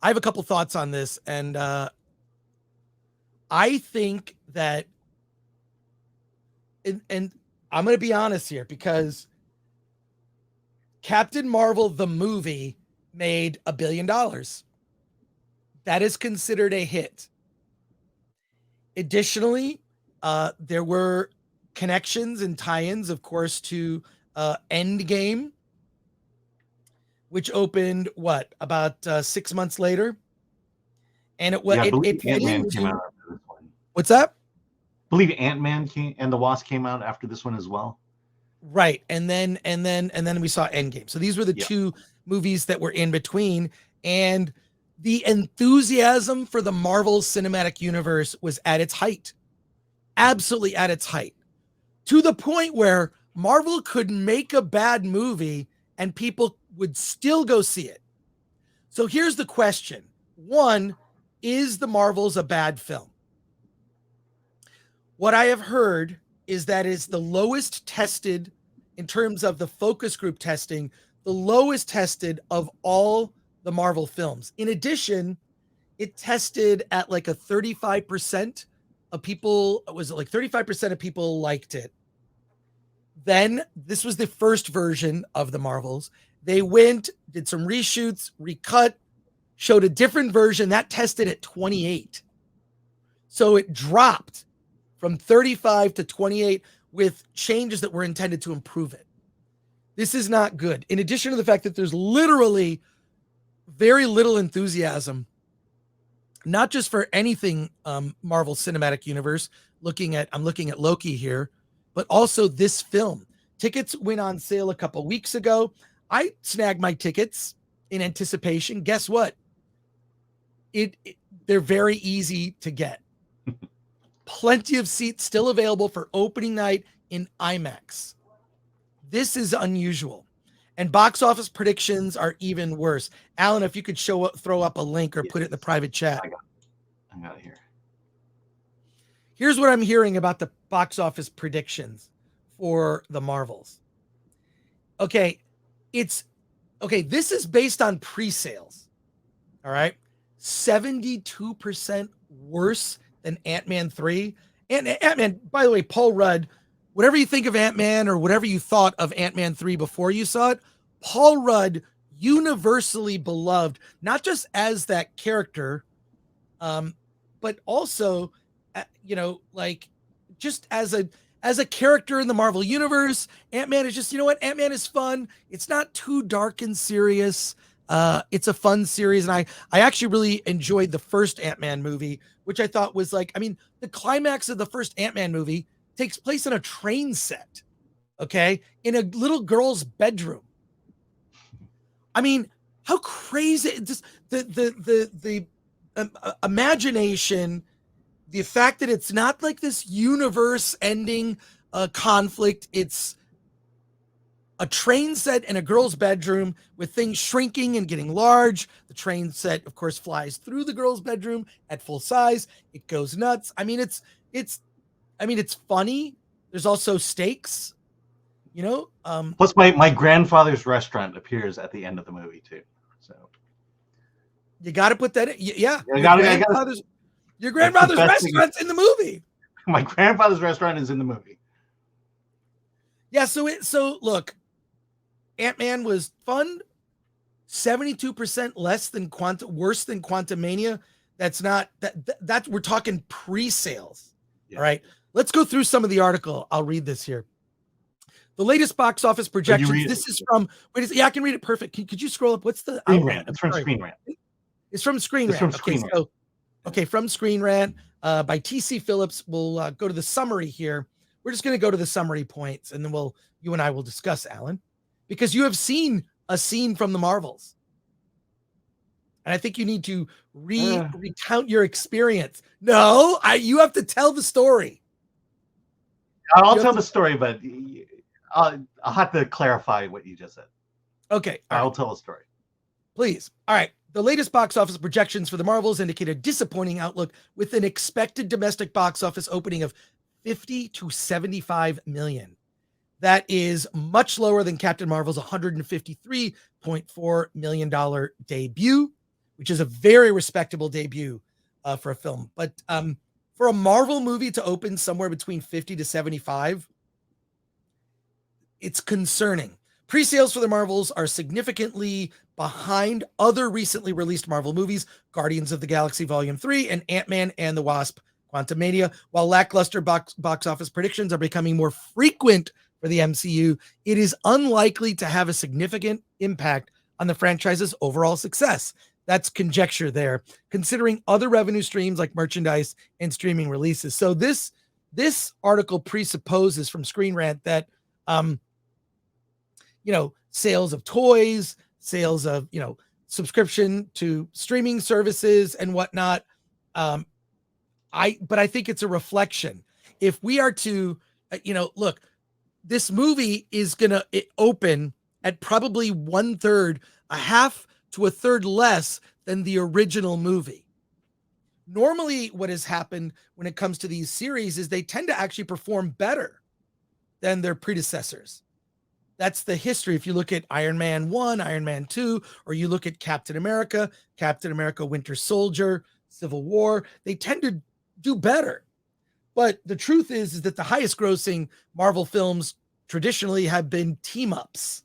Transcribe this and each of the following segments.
have a couple thoughts on this, and I think that, and I'm going to be honest here, because Captain Marvel, the movie, made $1 billion. That is considered a hit. Additionally, there were connections and tie-ins, of course, to Endgame, which opened about 6 months later, and it was Ant-Man came out after this one. What's that? I believe Ant-Man and the Wasp came out after this one as well. Right, and then we saw Endgame. So these were the two movies that were in between, and the enthusiasm for the Marvel Cinematic Universe was at its height, absolutely at its height, to the point where Marvel could make a bad movie and people would still go see it. So here's the question. One, is The Marvels a bad film? What I have heard is that it's the lowest tested, in terms of the focus group testing, the lowest tested of all the Marvel films. In addition, it tested at like a 35% of people. Was it like 35% of people liked it? Then this was the first version of the Marvels. They went, did some reshoots, recut, showed a different version that tested at 28. So it dropped from 35 to 28 with changes that were intended to improve it. This is not good. In addition to the fact that there's literally very little enthusiasm, not just for anything Marvel Cinematic Universe. I'm looking at Loki here, but also this film. Tickets went on sale a couple weeks ago. I snagged my tickets in anticipation. Guess what? They're very easy to get. Plenty of seats still available for opening night in IMAX. This is unusual. And box office predictions are even worse. Alan, if you could throw up a link or put it in the private chat. I got it here. Here's what I'm hearing about the box office predictions for the Marvels. Okay, this is based on pre-sales. All right. 72% worse than Ant-Man 3. And Ant-Man, by the way, Paul Rudd, whatever you think of Ant-Man or whatever you thought of Ant-Man 3 before you saw it, Paul Rudd, universally beloved, not just as that character, but also, just as a character in the Marvel Universe. Ant-Man is just, Ant-Man is fun. It's not too dark and serious. It's a fun series. And I actually really enjoyed the first Ant-Man movie, which I thought was the climax of the first Ant-Man movie takes place in a train set, okay, in a little girl's bedroom. How crazy! Just the imagination, the fact that it's not like this universe-ending conflict. It's a train set in a girl's bedroom with things shrinking and getting large. The train set, of course, flies through the girl's bedroom at full size. It goes nuts. It's funny. There's also stakes, Plus, my grandfather's restaurant appears at the end of the movie too. So you got to put that in. Yeah. Your grandfather's restaurant's in the movie. My grandfather's restaurant is in the movie. Yeah. So look, Ant-Man was fun. 72% worse than Quantumania. That's not that we're talking pre-sales. Yeah. All right. Let's go through some of the article. I'll read this here. The latest box office projections. This is from. I can read it perfect. Could you scroll up? What's the Screen Rant? It's from Screen Rant. It's from Screen Rant. From Screen Rant by TC Phillips. We'll go to the summary here. We're just going to go to the summary points, and then you and I will discuss, Alan, because you have seen a scene from the Marvels, and I think you need to recount your experience. No, you have to tell the story. I'll tell the story, but I'll have to clarify what you just said. Okay. I'll tell a story. Please. All right. The latest box office projections for the Marvels indicate a disappointing outlook with an expected domestic box office opening of 50 to 75 million. That is much lower than Captain Marvel's $153.4 million debut, which is a very respectable debut for a film. But for a Marvel movie to open somewhere between 50 to 75, it's concerning. Pre-sales for the Marvels are significantly behind other recently released Marvel movies, Guardians of the Galaxy Volume 3 and Ant-Man and the Wasp Quantumania. While lackluster box office predictions are becoming more frequent for the MCU, it is unlikely to have a significant impact on the franchise's overall success. That's conjecture there, considering other revenue streams like merchandise and streaming releases. So this article presupposes from Screen Rant that sales of toys, sales of, subscription to streaming services and whatnot. But I think it's a reflection. If we are to, look, this movie is going to open at probably 1/3, a half to a third less than the original movie. Normally what has happened when it comes to these series is they tend to actually perform better than their predecessors. That's the history. If you look at Iron Man 1, Iron Man 2, or you look at Captain America, Winter Soldier, Civil War, they tend to do better. But the truth is that the highest grossing Marvel films traditionally have been team ups.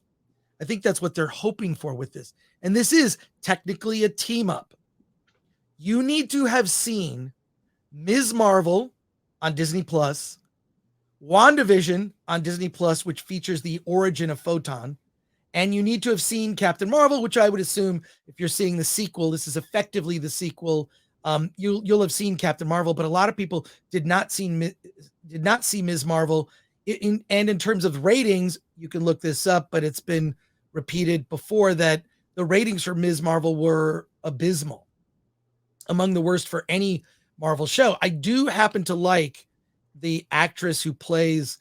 I think that's what they're hoping for with this. And this is technically a team up. You need to have seen Ms. Marvel on Disney Plus, WandaVision on Disney Plus, which features the origin of Photon. And you need to have seen Captain Marvel, which I would assume if you're seeing the sequel, this is effectively the sequel. You'll have seen Captain Marvel, but a lot of people did not see Ms. Marvel. And in terms of ratings, you can look this up, but it's been repeated before that the ratings for Ms. Marvel were abysmal, among the worst for any Marvel show. I do happen to like the actress who plays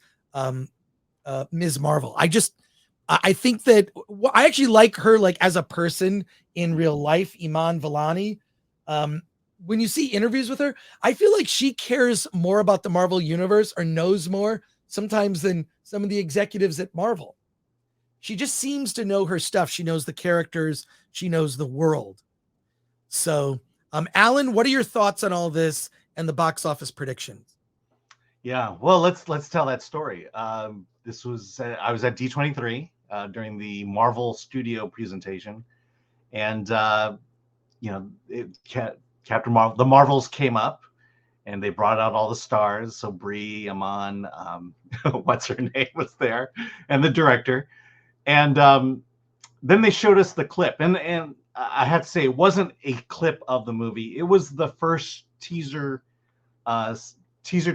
Ms. Marvel. I think that I actually like her, like, as a person in real life, Iman Vellani. When you see interviews with her, I feel like she cares more about the Marvel universe, or knows more sometimes, than some of the executives at Marvel. She just seems to know her stuff. She knows the characters. She knows the world. So, Alan, what are your thoughts on all this and the box office predictions? Yeah, well, let's tell that story. This was I was at D23 during the Marvel Studio presentation, and Captain Marvel, the Marvels came up, and they brought out all the stars. So Brie, Iman, what's her name, was there, and the director, and then they showed us the clip, and I have to say it wasn't a clip of the movie. It was the first teaser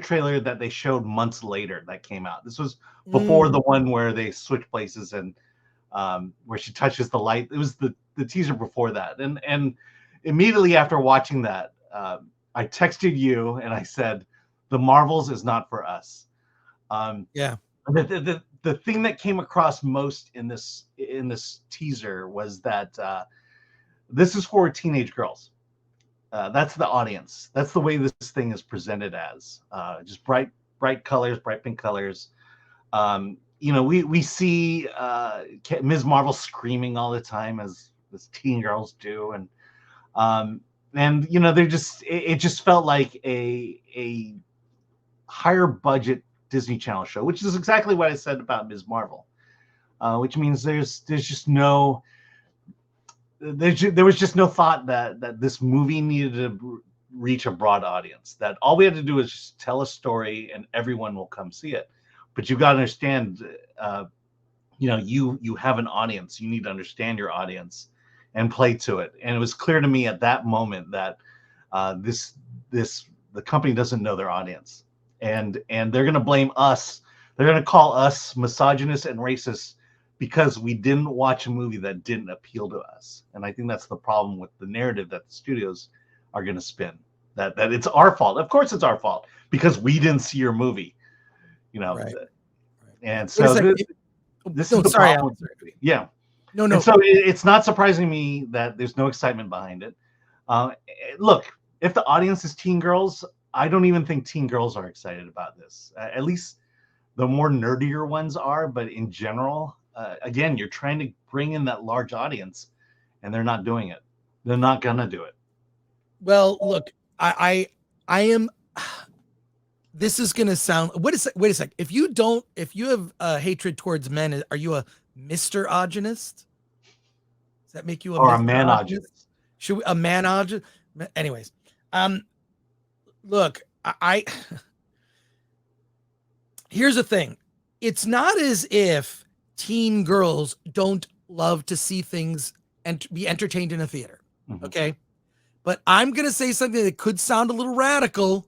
trailer that they showed months later that came out. This was before the one where they switch places and where she touches the light. It was the teaser before that. And immediately after watching that, I texted you and I said, the Marvels is not for us. Yeah. The thing that came across most in this teaser was that this is for teenage girls. That's the audience. That's the way this thing is presented as. Just bright colors, bright pink colors. We see Ms. Marvel screaming all the time, as teen girls do, and they're just. It just felt like a higher budget Disney Channel show, which is exactly what I said about Ms. Marvel. Which means there's just no. There was just no thought that this movie needed to reach a broad audience. That all we had to do is just tell a story and everyone will come see it. But you've got to understand, you have an audience. You need to understand your audience and play to it. And it was clear to me at that moment that the company doesn't know their audience, and they're going to blame us. They're going to call us misogynist and racist because we didn't watch a movie that didn't appeal to us. And I think that's the problem with the narrative that the studios are going to spin, that it's our fault. Of course it's our fault because we didn't see your movie, Right. And so this is the problem. Yeah. No. And so it's not surprising me that there's no excitement behind it. Look, if the audience is teen girls, I don't even think teen girls are excited about this. At least the more nerdier ones are, but in general, again, you're trying to bring in that large audience, and they're not doing it. They're not gonna do it. Well, look, I am. This is gonna sound. Wait a sec. If you have hatred towards men, are you a misterogynist? Does that make you a Or a misterogynist? manogynist. Should we, a manogynist? Anyways, look, I here's the thing. It's not as if teen girls don't love to see things and be entertained in a theater. Mhm. Okay. But I'm going to say something that could sound a little radical.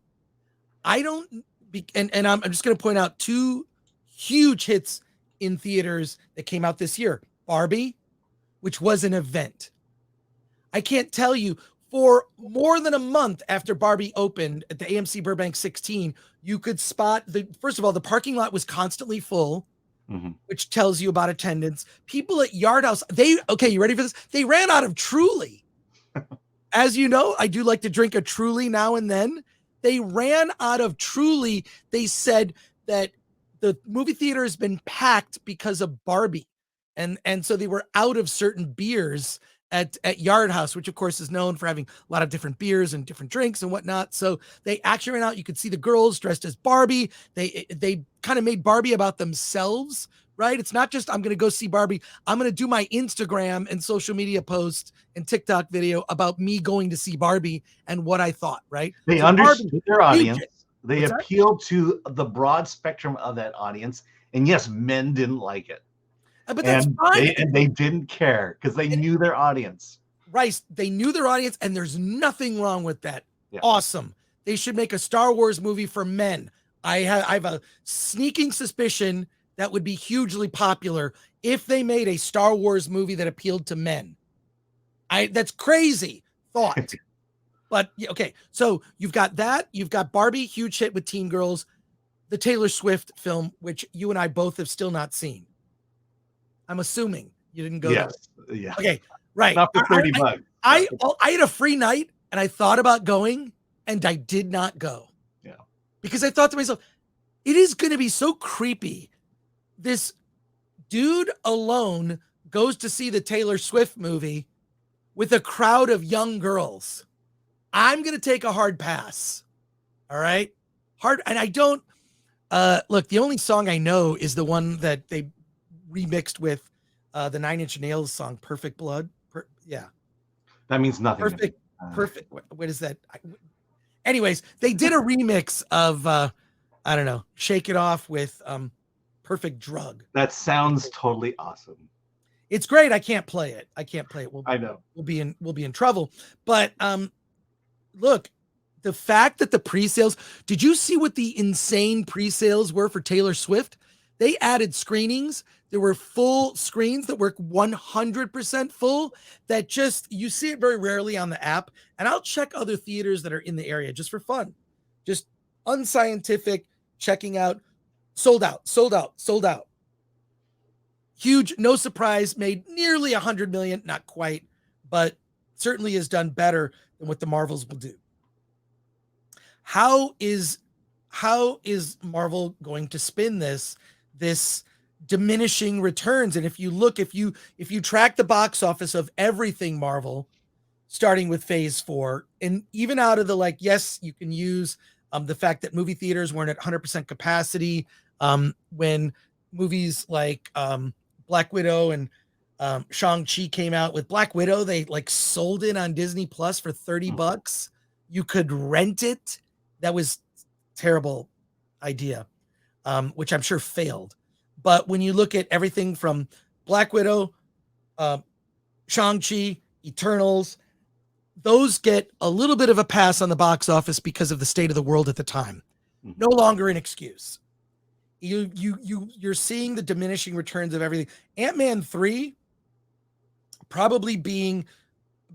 I don't, and I'm just going to point out two huge hits in theaters that came out this year. Barbie, which was an event. I can't tell you, for more than a month after Barbie opened at the AMC Burbank 16, you could spot first of all, the parking lot was constantly full, which tells you about attendance. People at Yard House, okay, you ready for this? They ran out of Truly. As you know, I do like to drink a Truly now and then. They ran out of Truly. They said that the movie theater has been packed because of Barbie. And so they were out of certain beers at Yard House, which of course is known for having a lot of different beers and different drinks and whatnot. So they actually ran out. You could see the girls dressed as Barbie. They kind of made Barbie about themselves, right? It's not just, I'm going to go see Barbie. I'm going to do my Instagram and social media post and TikTok video about me going to see Barbie and what I thought, right? They So understood Barbie, their audience. They What's that? appealed to the broad spectrum of that audience. And yes, men didn't like it. But that's fine. They didn't care because they knew their audience. Rice, they knew their audience, and there's nothing wrong with that. Yeah. Awesome. They should make a Star Wars movie for men. I have a sneaking suspicion that would be hugely popular if they made a Star Wars movie that appealed to men. That's crazy thought. But okay, so you've got that. You've got Barbie, huge hit with teen girls. The Taylor Swift film, which you and I both have still not seen. I'm assuming you didn't go. Yes. Yeah. Okay. Right. Not for $30. I had a free night and I thought about going and I did not go. Yeah. Because I thought to myself, it is going to be so creepy. This dude alone goes to see the Taylor Swift movie with a crowd of young girls. I'm going to take a hard pass. All right. Hard. And I don't look, the only song I know is the one that they remixed with the 9 Inch Nails song, Perfect Blood. Yeah. That means nothing. Perfect. What is that? Anyways, they did a remix of, I don't know, Shake It Off with Perfect Drug. That sounds totally awesome. It's great. I can't play it. I know. We'll be in trouble. But look, the fact that the pre-sales, did you see what the insane pre-sales were for Taylor Swift? They added screenings. There were full screens that were 100% full that just, you see it very rarely on the app. And I'll check other theaters that are in the area just for fun. Just unscientific, checking out, sold out. Huge, no surprise, made nearly 100 million, not quite, but certainly has done better than what the Marvels will do. How is Marvel going to spin this diminishing returns? And if you track the box office of everything Marvel, starting with Phase 4, and even out of the yes, you can use the fact that movie theaters weren't at 100% capacity when movies like Black Widow and Shang-Chi came out. With Black Widow, they sold it on Disney Plus for $30. You could rent it. That was terrible idea, which I'm sure failed. But when you look at everything from Black Widow, Shang-Chi, Eternals, those get a little bit of a pass on the box office because of the state of the world at the time. No longer an excuse. You're seeing the diminishing returns of everything. Ant-Man 3 probably being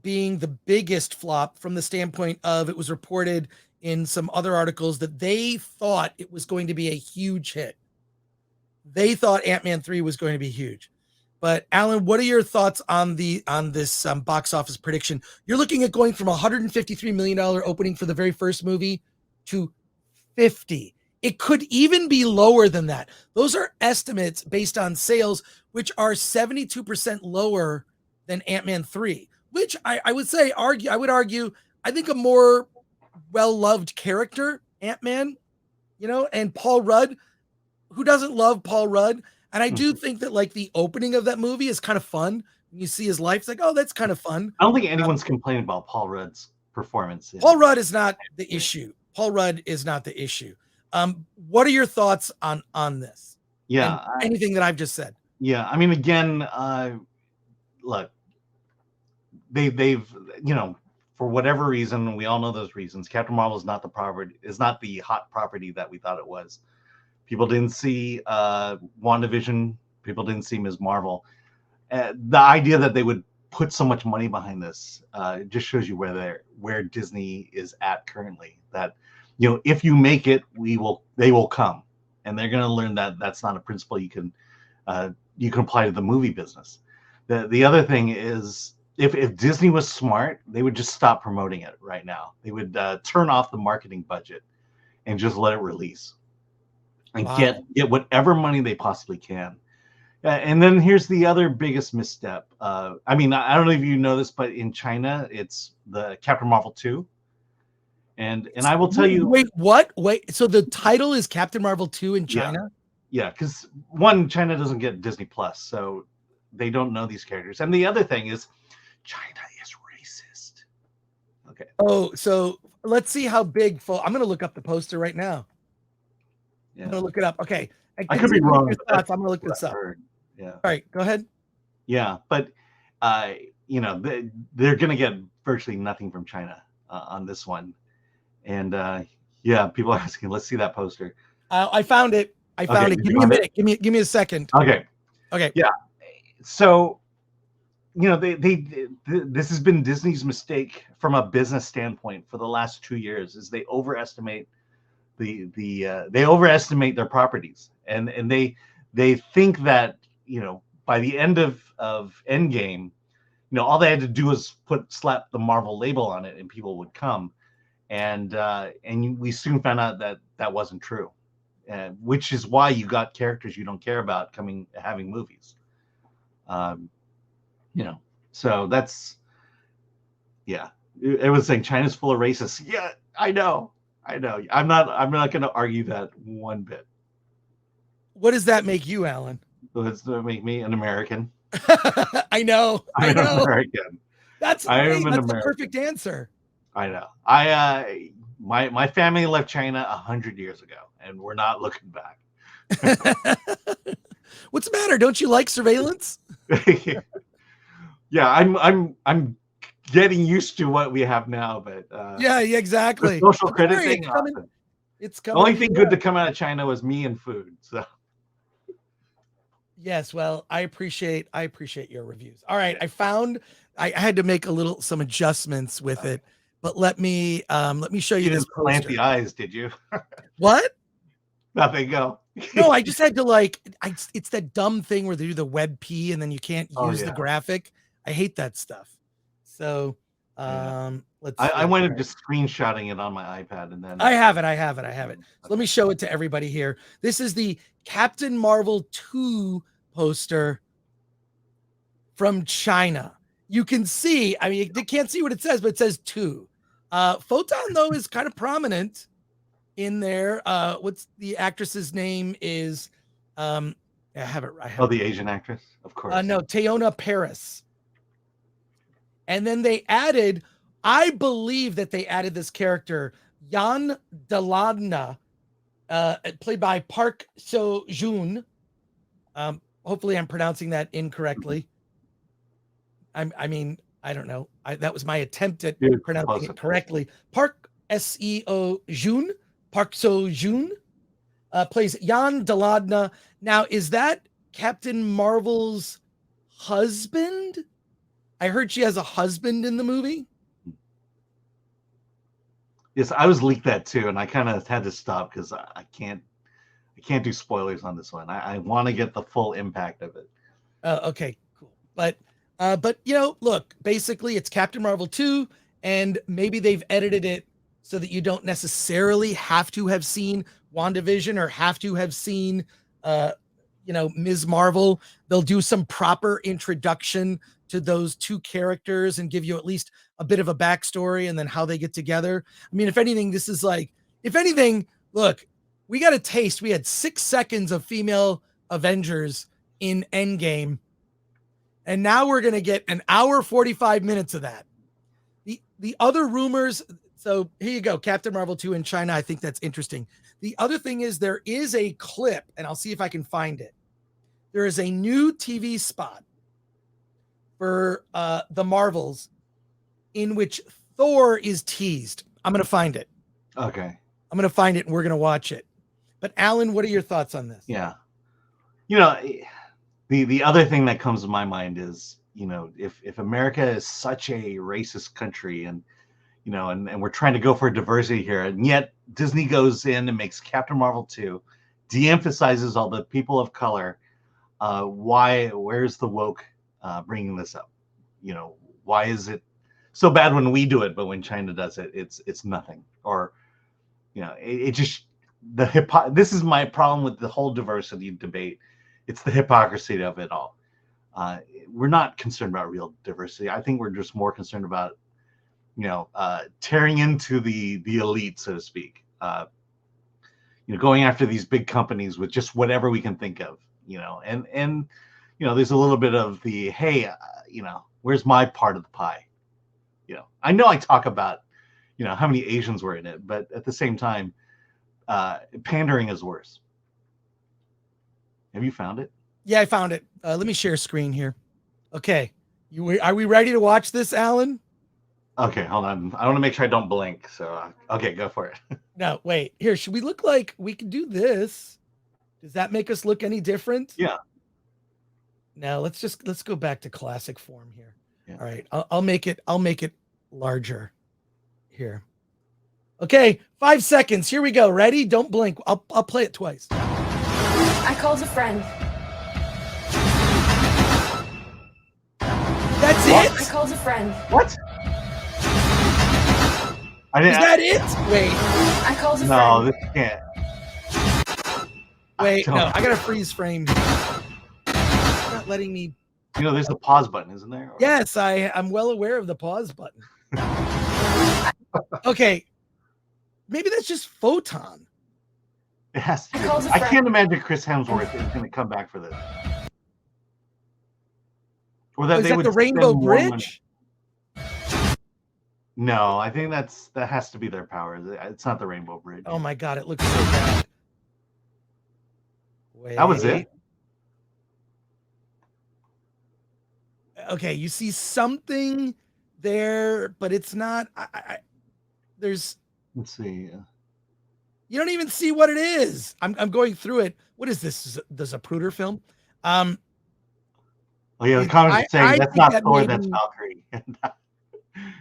the biggest flop from the standpoint of, it was reported in some other articles that they thought it was going to be a huge hit. They thought Ant-Man 3 was going to be huge. But Alan, what are your thoughts on this box office prediction? You're looking at going from $153 million opening for the very first movie to 50. It could even be lower than that. Those are estimates based on sales, which are 72% lower than Ant-Man 3, which I would say I would argue I think a more well-loved character, Ant-Man, and Paul Rudd. Who doesn't love Paul Rudd? And I do think that like the opening of that movie is kind of fun. When you see his life, it's like, oh, that's kind of fun. I don't think anyone's complaining about Paul Rudd's performance. Paul Rudd is not the issue. Paul Rudd is not the issue. What are your thoughts on this? Yeah, anything that I've just said. Yeah, I mean, again, look, they've for whatever reason, we all know those reasons. Captain Marvel is not the hot property that we thought it was. People didn't see WandaVision. People didn't see Ms. Marvel. The idea that they would put so much money behind this just shows you where Disney is at currently. That if you make it, they will come, and they're going to learn that that's not a principle you can apply to the movie business. The other thing is, if Disney was smart, they would just stop promoting it right now. They would turn off the marketing budget and just let it release and get whatever money they possibly can. And then here's the other biggest misstep. I mean, I don't know if you know this, but in China, it's the Captain Marvel 2. And I will tell you. Wait, what? Wait, so the title is Captain Marvel 2 in China? Yeah, because China doesn't get Disney Plus, so they don't know these characters. And the other thing is, China is racist. Okay. Oh, so let's see how big. I'm going to look up the poster right now. Yeah. I'm going to look it up. Okay. I could be wrong. I'm going to look this up. Yeah. All right, go ahead. Yeah, but they're going to get virtually nothing from China on this one. And people are asking, let's see that poster. I found it. I found it. Give me a minute. Give me a second. Okay. Yeah. So, this has been Disney's mistake from a business standpoint for the last 2 years. Is they overestimate they overestimate their properties, and they think that by the end of Endgame, all they had to do was slap the Marvel label on it, and people would come. And we soon found out that that wasn't true, which is why you got characters you don't care about having movies. So that's, it was saying China's full of racists. Yeah, I know. I'm not going to argue that one bit. What does that make you, Alan? Does that make me an American? I know. I'm an American. That's the perfect answer. I know. My family left China 100 years ago, and we're not looking back. What's the matter? Don't you like surveillance? Yeah, I'm getting used to what we have now, but yeah, exactly. The social credit thing. It's coming. The only thing good to come out of China was me and food. So. Yes, well, I appreciate your reviews. All right, I had to make some adjustments with it, but let me show you this didn't plant the eyes, did you? What? Nothing. Go. No, I just had to it's that dumb thing where they do the web P and then you can't use the graphic. I hate that stuff. So let's. I wanted just screenshotting it on my iPad, and then I have it. So let me show it to everybody here. This is the Captain Marvel 2 poster from China. You can see, I mean, they can't see what it says, but it says 2. Photon, though, is kind of prominent in there. What's the actress's name is? I have it right. Oh, the Asian actress, of course. No, Teyonah Paris. And then I believe that they added this character, Yan Daladna, played by Park Seo-joon. Hopefully I'm pronouncing that incorrectly. I mean, I don't know. That was my attempt at pronouncing it correctly. Park Seo-joon, plays Yan Daladna. Now, is that Captain Marvel's husband? I heard she has a husband in the movie. Yes, I was leaked that too, and I kind of had to stop because I can't do spoilers on this one. I want to get the full impact of it. Okay, cool. But look, basically it's Captain Marvel 2, and maybe they've edited it so that you don't necessarily have to have seen WandaVision or have to have seen Ms. Marvel. They'll do some proper introduction to those two characters and give you at least a bit of a backstory and then how they get together. I mean, if anything, this is like, if anything, look, we got a taste. We had 6 seconds of female Avengers in Endgame, and now we're going to get an hour 45 minutes of that. The other rumors, so here you go, Captain Marvel 2 in China. I think that's interesting. The other thing is there is a clip, and I'll see if I can find it. There is a new TV spot for the Marvels in which Thor is teased. I'm going to find it. Okay. I'm going to find it and we're going to watch it. But Alan, what are your thoughts on this? Yeah. You know, the other thing that comes to my mind is, you know, if America is such a racist country and, you know, and we're trying to go for diversity here, and yet Disney goes in and makes Captain Marvel 2, de-emphasizes all the people of color. Where's the woke bringing this up? You know, why is it so bad when we do it, but when China does it, it's nothing? Or, you know, it just, this is my problem with the whole diversity debate. It's the hypocrisy of it all. We're not concerned about real diversity. I think we're just more concerned about, you know, tearing into the elite, so to speak. You know, going after these big companies with just whatever we can think of. You know, and you know, there's a little bit of the, hey, you know, where's my part of the pie? You know, I know I talk about, you know, how many Asians were in it, but at the same time, pandering is worse. Have you found it? Yeah, I found it. Let me share screen here. Okay. Are we ready to watch this, Alan? Okay, hold on. I want to make sure I don't blink. So, okay, go for it. No, wait. Here, should we look like we can do this? Does that make us look any different? Yeah. Now let's go back to classic form here. Yeah. All right. I'll make it larger here. Okay, 5 seconds. Here we go. Ready? Don't blink. I'll play it twice. I called a friend. That's I it? called a friend. What? Is that it? Wait. I called a No, friend. this can't. Wait, no, I got to freeze frame. It's not letting me. You know, there's a pause button, isn't there? Or... Yes, I'm well aware of the pause button. Okay. Maybe that's just Photon. It has to be. I called a I friend. can't imagine Chris Hemsworth is going to come back for this. Or that Is they that would the spend Rainbow more Bridge? money. No, I think that has to be their power. It's not the Rainbow Bridge. Oh my God, it looks so bad. Wait. That was it. Okay, you see something there, but it's not. There's. Let's see. You don't even see what it is. I'm going through it. What is this? The Zapruder film? Oh yeah, the comments are saying that's think not that Thor, maybe- that's Valkyrie.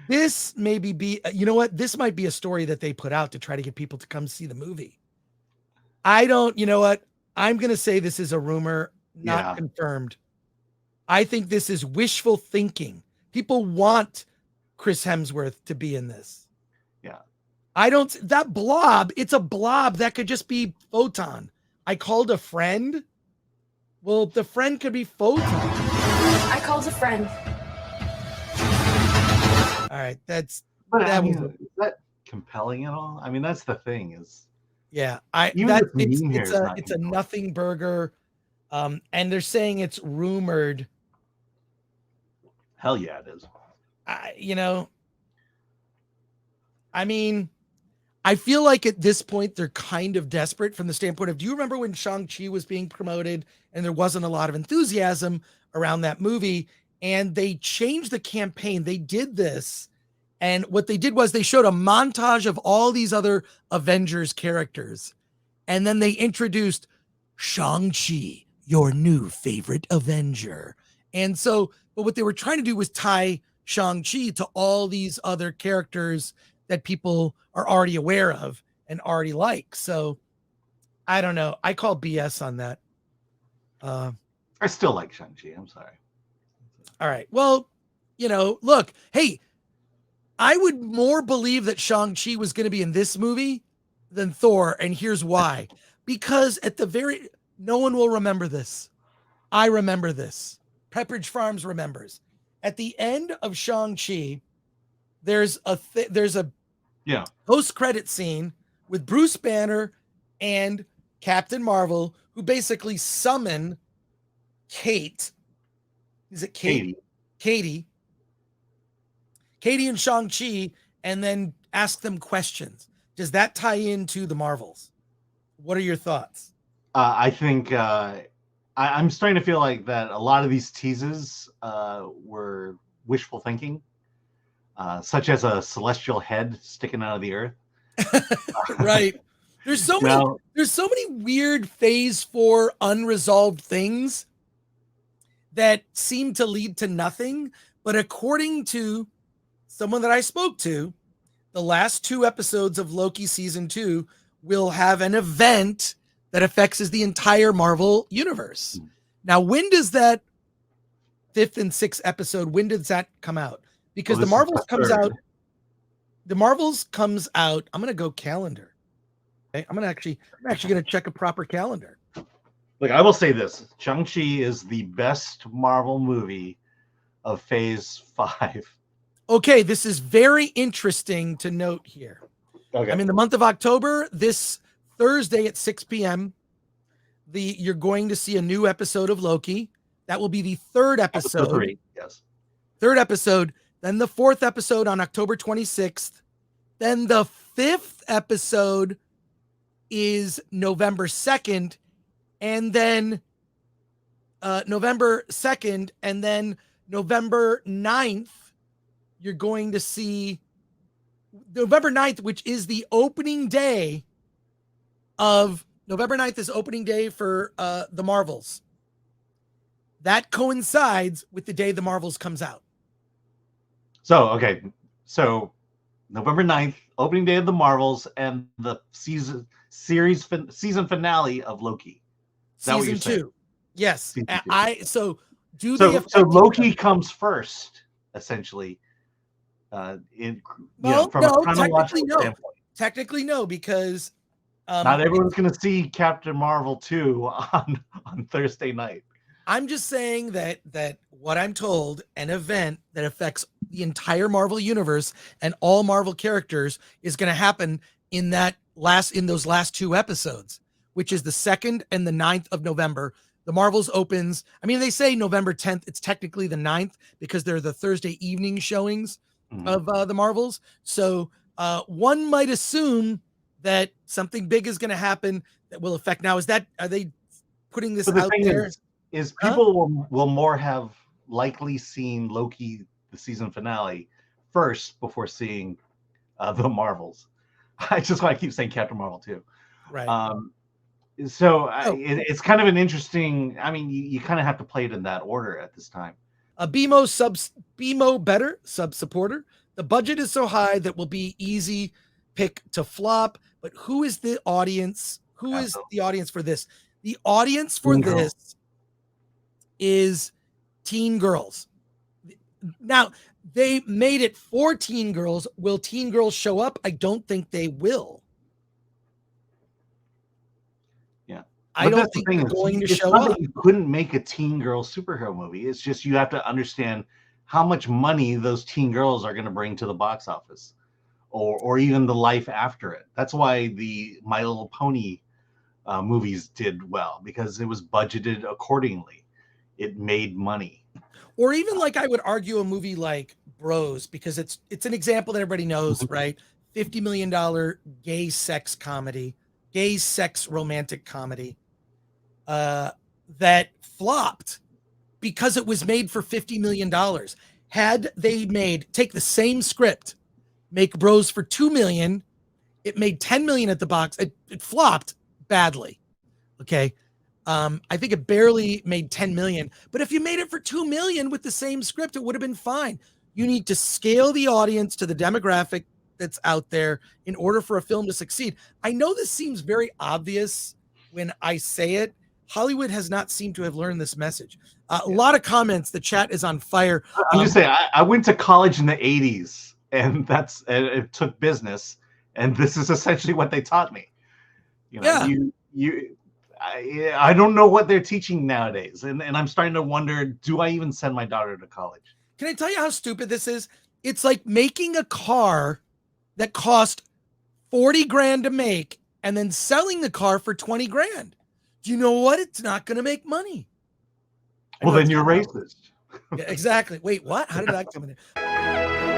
This maybe be. You know what? This might be a story that they put out to try to get people to come see the movie. I don't. You know what? I'm gonna say this is a rumor, not Yeah. confirmed. I think this is wishful thinking. People want Chris Hemsworth to be in this. Yeah. That blob, it's a blob that could just be Photon. I called a friend. Well, the friend could be Photon. I called a friend. All right, that's But that I mean, was- is that compelling at all? I mean, that's the thing is, yeah. Even That this meme here is not it's a compelling. nothing burger. And they're saying it's rumored. hell yeah, it is. I mean, I feel like at this point they're kind of desperate from the standpoint of, do you remember when Shang-Chi was being promoted and there wasn't a lot of enthusiasm around that movie, and they changed the campaign? They did this, and what they did was they showed a montage of all these other Avengers characters, and then they introduced Shang-Chi, your new favorite Avenger. And so, but what they were trying to do was tie Shang-Chi to all these other characters that people are already aware of and already like. So I don't know. I call BS on that. I still like Shang-Chi. I'm sorry. All right. Well, look, hey, I would more believe that Shang-Chi was going to be in this movie than Thor. And here's why. Because no one will remember this. I remember this. Pepperidge Farms remembers. at the end of Shang-Chi, there's a Yeah. post-credit scene with Bruce Banner and Captain Marvel, who basically summon Kate. Is it Kate? Katie and Shang-Chi, and then ask them questions. Does that tie into the Marvels? What are your thoughts? I think I'm starting to feel like that a lot of these teases were wishful thinking, such as a celestial head sticking out of the earth. Right. There's so many weird phase 4 unresolved things that seem to lead to nothing. But according to someone that I spoke to, the last 2 episodes of Loki season 2 will have an event that affects the entire Marvel universe. Now, when does that 5th and 6th episode, when does that come out? Because the Marvels comes out. The Marvels comes out. I'm going to go calendar. Okay? I'm actually going to check a proper calendar. Look, I will say this. Shang-Chi is the best Marvel movie of phase 5. Okay, this is very interesting to note here. Okay. I'm in the month of October. This Thursday at 6 p.m., you're going to see a new episode of Loki. That will be the 3rd episode. Episode 3, yes. 3rd episode. Then the 4th episode on October 26th. Then the 5th episode is November 2nd. And then November 2nd. And then November 9th, you're going to see November 9th, which is the opening day of November 9th is opening day for the Marvels. That coincides with the day the Marvels comes out. So November 9th, opening day of the Marvels, and the season finale of Loki. Is that what you're saying? 2. Yes. Season 2. So Loki comes first, essentially. From a chronological standpoint. Technically, no, because not everyone's going to see Captain Marvel 2 on Thursday night. I'm just saying that what I'm told, an event that affects the entire Marvel universe and all Marvel characters is going to happen in those last 2 episodes, which is the 2nd and the 9th of November. The Marvels opens. I mean, they say November 10th. It's technically the 9th because they're the Thursday evening showings of the Marvels. So one might assume that something big is going to happen that will affect. Now, are they putting this out there? Is people will more have likely seen Loki, the season finale, first before seeing the Marvels. I just want to keep saying Captain Marvel too. Right. It's kind of an interesting. I mean, you kind of have to play it in that order at this time. A BMO better sub supporter. The budget is so high that will be easy pick to flop. But who is the audience? Who is the audience for this? The audience for this is teen girls. Now, they made it for teen girls. Will teen girls show up? I don't think they will. Yeah. I don't think they're going to show up. You couldn't make a teen girl superhero movie. It's just you have to understand how much money those teen girls are going to bring to the box office or even the life after it. That's why the My Little Pony movies did well, because it was budgeted accordingly. It made money. Or even I would argue a movie like Bros, because it's an example that everybody knows, right? $50 million gay sex romantic comedy that flopped because it was made for $50 million. Had they take the same script, make Bros for $2 million, it made $10 million at the box. It flopped badly. Okay. I think it barely made 10 million, but if you made it for 2 million with the same script, it would have been fine. You need to scale the audience to the demographic that's out there in order for a film to succeed. I know this seems very obvious when I say it. Hollywood has not seemed to have learned this message. A lot of comments. The chat is on fire. I'm just saying, I went to college in the 80s, and it took business, and this is essentially what they taught me. I don't know what they're teaching nowadays, and I'm starting to wonder, do I even send my daughter to college? Can I tell you how stupid this is? It's like making a car that cost 40 grand to make and then selling the car for 20 grand. Do you know what? It's not going to make money. Well, then you're racist. Yeah, exactly. Wait, what? How did that come in?